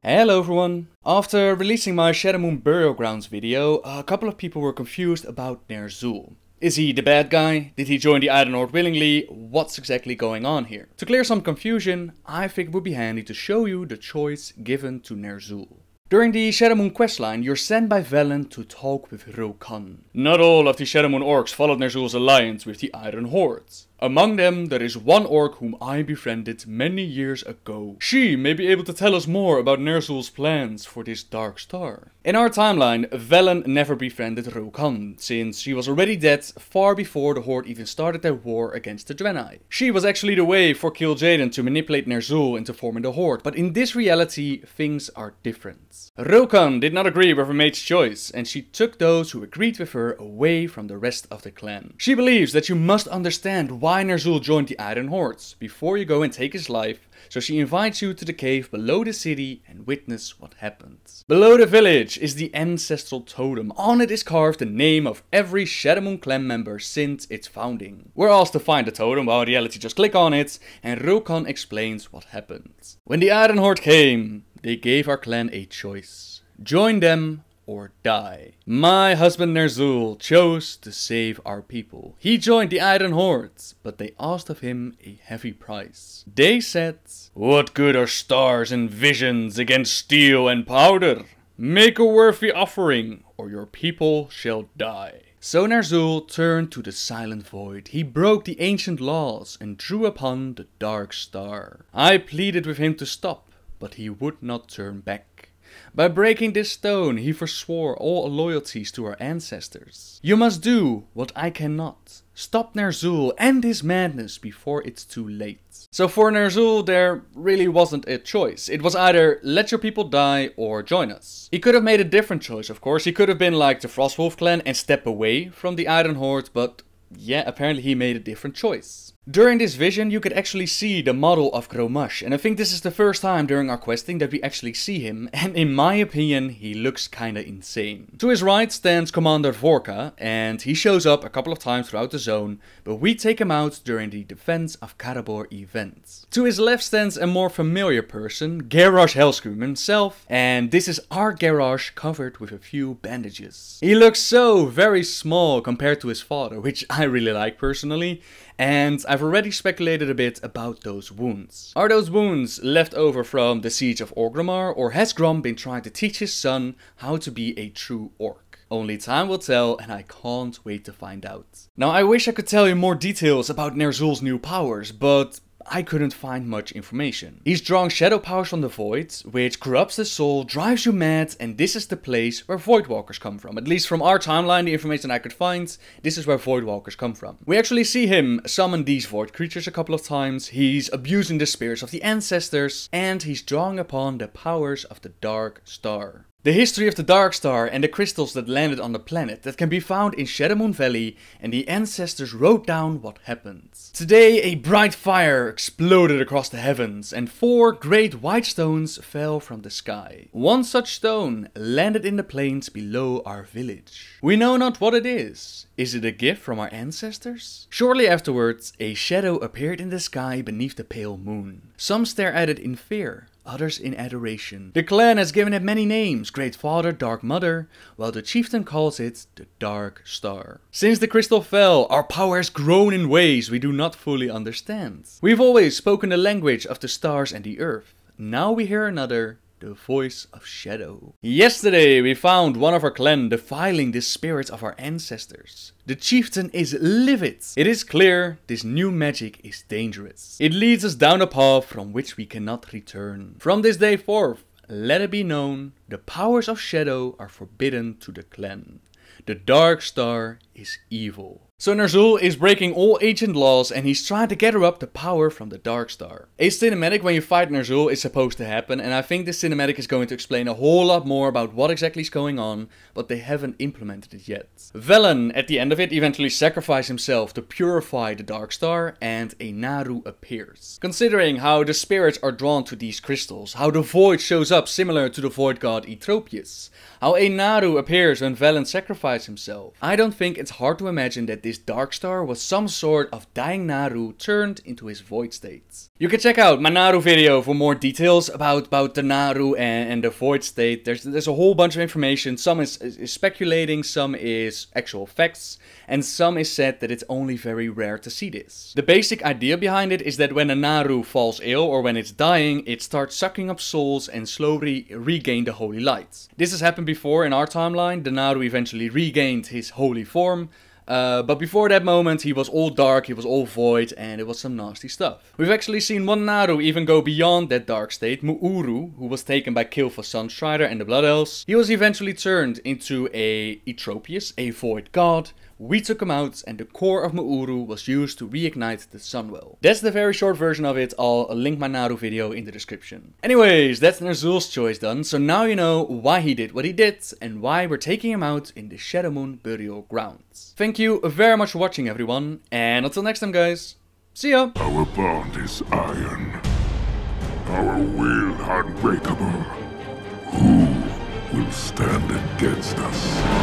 Hello everyone! After releasing my Shadowmoon Burial Grounds video, a couple of people were confused about Ner'zhul. Is he the bad guy? Did he join the Iron Horde willingly? What's exactly going on here? To clear some confusion, I think it would be handy to show you the choice given to Ner'zhul. During the Shadowmoon questline, you're sent by Velen to talk with Rokan. Not all of the Shadowmoon orcs followed Ner'zhul's alliance with the Iron Horde. Among them, there is one orc whom I befriended many years ago. She may be able to tell us more about Ner'zhul's plans for this Dark Star. In our timeline, Velen never befriended Rokan, since she was already dead far before the Horde even started their war against the Draenor. She was actually the way for Kil'jaeden to manipulate Ner'zhul into forming the Horde, but in this reality, things are different. Rokan did not agree with her mate's choice, and she took those who agreed with her away from the rest of the clan. She believes that you must understand why Ner'zhul joined the Iron Hordes before you go and take his life, so she invites you to the cave below the city and witness what happens. Below the village is the ancestral totem. On it is carved the name of every Shadowmoon clan member since its founding. We're asked to find the totem, while in reality just click on it, and Rokan explains what happened. When the Iron Horde came, they gave our clan a choice. Join them or die. My husband Ner'zhul chose to save our people. He joined the Iron Horde, but they asked of him a heavy price. They said, "What good are stars and visions against steel and powder? Make a worthy offering, or your people shall die." So Ner'zhul turned to the silent void. He broke the ancient laws and drew upon the Dark Star. I pleaded with him to stop, but he would not turn back. By breaking this stone, he forswore all loyalties to our ancestors. You must do what I cannot. Stop Ner'zhul and his madness before it's too late. So for Ner'zhul, there really wasn't a choice. It was either let your people die or join us. He could have made a different choice, of course. He could have been like the Frostwolf clan and step away from the Iron Horde, but yeah, apparently he made a different choice. During this vision, you could actually see the model of Gromash, and I think this is the first time during our questing that we actually see him, and in my opinion, he looks kinda insane. To his right stands Commander Vorka, and he shows up a couple of times throughout the zone, but we take him out during the Defense of Karabor event. To his left stands a more familiar person, Garrosh Hellscream himself, and this is our Garrosh covered with a few bandages. He looks so very small compared to his father, which I really like personally. And I've already speculated a bit about those wounds. Are those wounds left over from the siege of Orgrimmar, or has Grom been trying to teach his son how to be a true orc? Only time will tell, and I can't wait to find out. Now I wish I could tell you more details about Ner'zhul's new powers, but I couldn't find much information. He's drawing shadow powers from the void, which corrupts the soul, drives you mad, and this is the place where Voidwalkers come from. At least from our timeline, the information I could find, this is where Voidwalkers come from. We actually see him summon these void creatures a couple of times, he's abusing the spirits of the ancestors, and he's drawing upon the powers of the Dark Star. The history of the Dark Star and the crystals that landed on the planet that can be found in Shadowmoon Valley, and the ancestors wrote down what happened. Today a bright fire exploded across the heavens and 4 great white stones fell from the sky. One such stone landed in the plains below our village. We know not what it is. Is it a gift from our ancestors? Shortly afterwards, a shadow appeared in the sky beneath the pale moon. Some stare at it in fear, others in adoration. The clan has given it many names, Great Father, Dark Mother, while the chieftain calls it the Dark Star. Since the crystal fell, our power has grown in ways we do not fully understand. We've always spoken the language of the stars and the earth. Now we hear another, the voice of shadow. Yesterday we found one of our clan defiling the spirits of our ancestors. The chieftain is livid. It is clear this new magic is dangerous. It leads us down a path from which we cannot return. From this day forth, let it be known, the powers of shadow are forbidden to the clan. The Dark Star is evil. So Ner'zhul is breaking all ancient laws and he's trying to gather up the power from the Dark Star. A cinematic when you fight Ner'zhul is supposed to happen, and I think this cinematic is going to explain a whole lot more about what exactly is going on, but they haven't implemented it yet. Velen at the end of it eventually sacrifices himself to purify the Dark Star, and a Naru appears. Considering how the spirits are drawn to these crystals, how the void shows up similar to the void god Etropius, how a Naru appears when Velen sacrifices himself, I don't think it's hard to imagine that this dark star was some sort of dying Naru turned into his void state. You can check out my Naru video for more details about the Naru and the void state. There's a whole bunch of information. Some is speculating, some is actual facts, and some is said that it's only very rare to see this. The basic idea behind it is that when a Naru falls ill or when it's dying, it starts sucking up souls and slowly regain the holy light. This has happened before in our timeline. The Naru eventually regained his holy form. But before that moment, he was all dark, he was all void, and it was some nasty stuff. We've actually seen one Naru even go beyond that dark state, Mu'uru, who was taken by Kilfa's Sunstrider and the Blood Elves. He was eventually turned into a Etropius, a void god. We took him out, and the core of Mu'uru was used to reignite the Sunwell. That's the very short version of it. I'll link my Naru video in the description. Anyways, that's Ner'zhul's choice done, so now you know why he did what he did, and why we're taking him out in the Shadowmoon burial grounds. Thank you very much for watching, everyone, and until next time, guys, see ya! Our bond is iron, our will unbreakable. Who will stand against us?